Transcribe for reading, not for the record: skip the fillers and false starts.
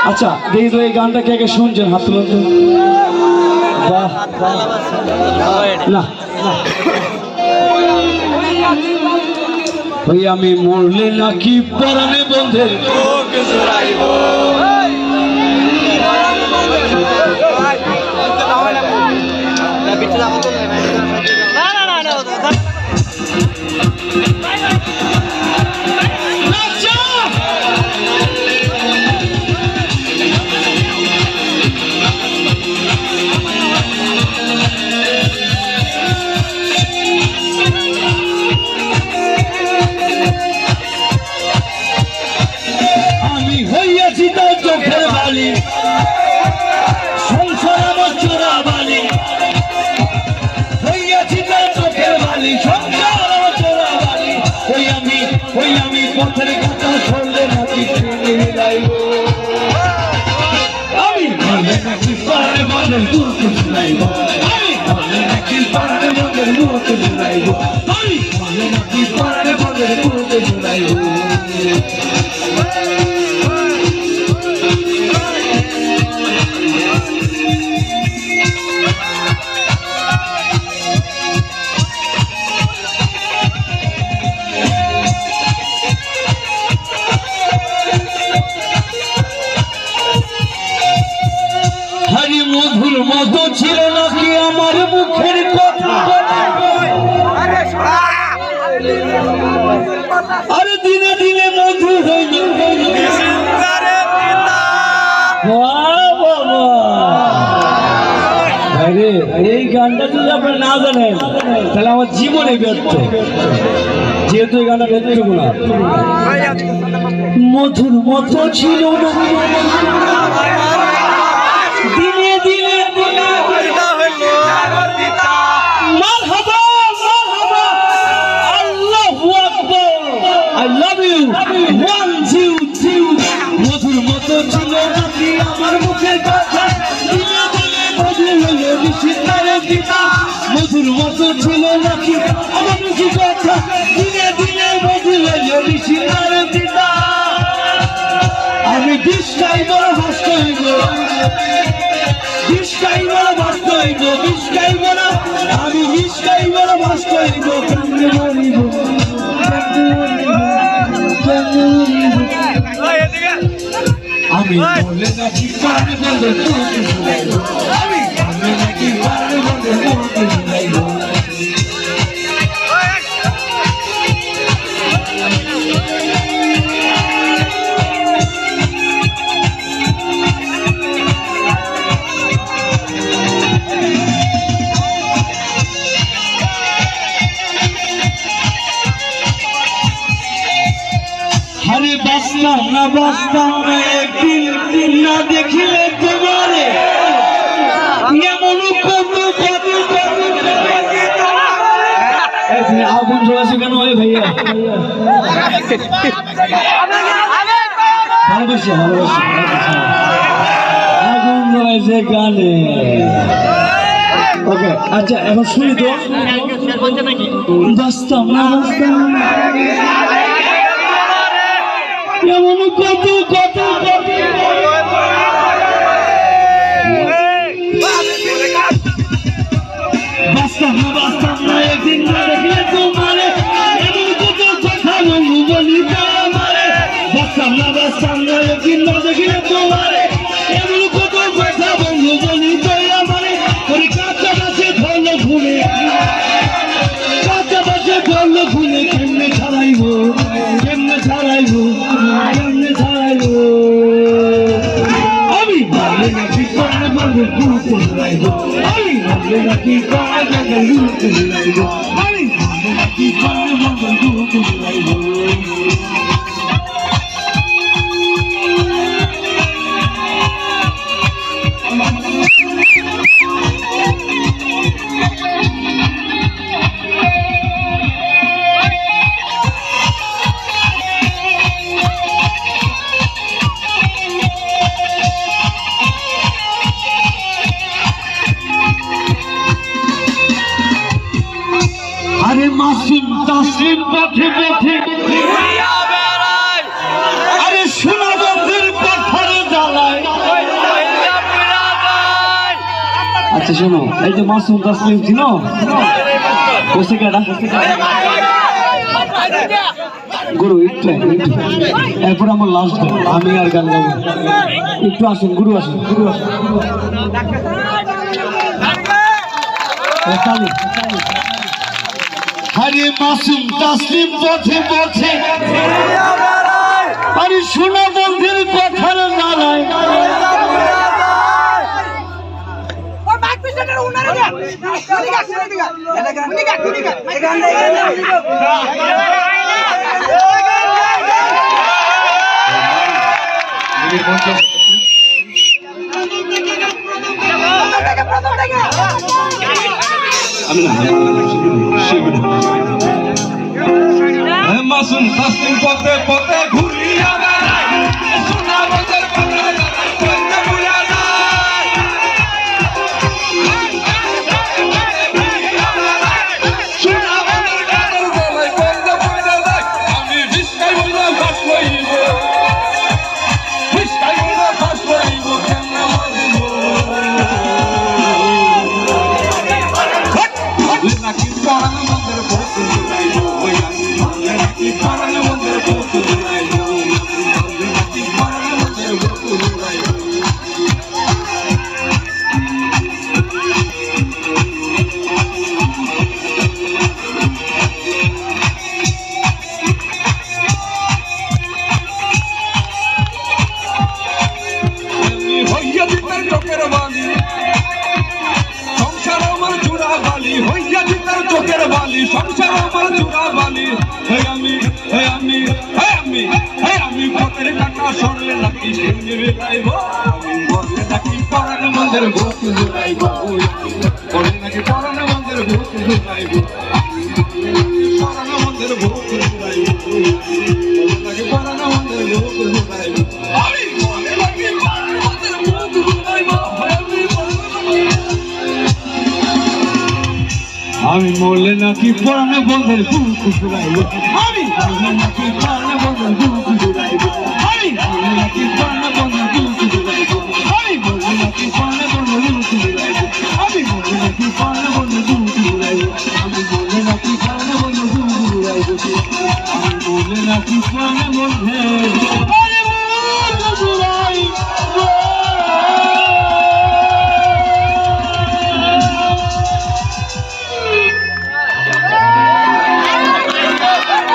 আচ্ছা দেখি তো এই গানটা কে কে শুনছেন হাত তুলুন তো। বাহ না ওই আমি মরলে নাকি পরাণে বন্ধের আমি হইয়াছি তোর চোখের বালি সংসার আমার চোরা বালি হইয়াছি তোর চোখের বালি সংসার আমার চোরা বালি ওই আমি পথের কথা শুনলে নাকি আমি বলে নাকি পারে বলে দুঃখ শুনাইব আমি বলে নাকি পারে বলে দুঃখ শুনাইব আমি বলে নাকি পারে বলে দুঃখ শুনাইব মধুর মতো ছিল নাকি আমার মুখের কথা আরে দিনে দিনে মধুর হইল এই গানটা যদি আপনারা না জানেন তাহলে আমার জীবনে ব্যর্থ যেহেতু এই গানটা ব্যর্থ না মধুর মতো ছিল না দিনে দিনে মারহাবা মারহাবা আল্লাহু আকবার আই লাভ ইউ 1 2 3 মধুর মতো ছিল নাকি আমার মুখের কথা দিনে দিনে মধুর হলো বিচিত্রের পিতা মধুর মতো ছিল নাকি আমার মুখের কথা দিনে দিনে মধুর হলো বিচিত্রের পিতা আমি বিষ্কাই বড় ভাস্ত হইব বিষ্কাই বড় ভাস্ত হইব বিষ্কাই বড় আমি বিষ্কাই বড় ভাস্ত হইব কেমনে মরিব আমি বলে নাকি পারে বলে তোকে শুনাইব আমি বলে নাকি পারে বলে তোকে শুনাইব আরে বাঁচতাম না একদিন না দেখিলে তোমারে এমন কত আগুন জ্বলাছে কেন হয় ভাইয়া ভালোবাসি আগুন জ্বলাইছে গানে ওকে আচ্ছা এখন শুনি তো বাঁচতাম না এমন কত বাঁচতাম না একদিন না দেখলে তোমারে এমন কত কথা বলবো বলি আমারে বাঁচতাম না একদিন না দেখলে তোমারে এমন কত কথা বলবো বলি আমারে ওই কাঁচা বাসে ধরলো ঘুরে কেমনে ছাড়াইব আমি বলে নাকি পারে বলে দুঃখ শুনাইব আমি বলে নাকি পারে বলে দুঃখ শুনাইব আমি বলে নাকি পারে বলে দুঃখ শুনাইব আরে মাসুম তাসলিম পথে পথে আরে সোনা বন্ধের পাথরে জ্বালায় আচ্ছা শোনো, এই যে মাসুম তাসলিম চিনো? কোসে কাটা গুরু একটু এরপর আমার লাস্ট গান, আমি আর গান গাবো। একটু আসুন গুরু, আসুন গুরু, আসুন। আরে মাসুম তাসলিম পথে পথে, আরে শোনা বন্ধুর কথার নালায়, মাসুম তাসলিম পথে পথে ঘুরিয়া বেড়ায়, সোনা বন্ধের কথা কইতে ভুলা যায়। সোনা বন্ধের গানের গলায় কইতে ভুলা যায়। আমি রিস্কাই বইলা ফাঁস লইব, রিস্কাই বইলা ফাঁস লইব, কেন নাকি পড়ানো বন্ধের বসে যাইব, ওই আমি নাকি পড়ানো বন্ধের বসে যাইব, নাকি পড়ানো বন্ধের বসে যাইব। হইয়া দিতার চোখের বালি, সংসার আমার চূড়া বালি, হইয়া দিতার চোখের বালি, সংসার আমার চূড়া বালি। হে আমি, হে আমি, হে আমি, হে আমি পথের কাটা সরলে নাকি সঙ্গে বেড়াইব, আমি বললে নাকি পরাণ মন্দির ভূত জুড়াইব, বললে নাকি পরাণ মন্দির ভূত জুড়াইব, পরাণ মন্দির ভূত জুড়াইব, বললে নাকি পরাণ মন্দির ভূত জুড়াইব, আমি বললে নাকি পরাণ মন্দির ভূত জুড়াইব, আমি বললে নাকি পরাণ বন্ধের ভূত জুড়াইব, আমি বললে নাকি পরাণ বন্ধের ভূত জুড়াইব, আমি বললে নাকি পরাণ বন্ধের ভূত জুড়াইব, আমি বললে নাকি পরাণ বন্ধের ভূত জুড়াইব, আমি বললে নাকি পরাণ বন্ধের ভূত জুড়াইব, আমি বললে নাকি পরাণ বন্ধের ভূত জুড়াইব, আমি বললে নাকি পরাণ বন্ধের ভূত জুড়াইব।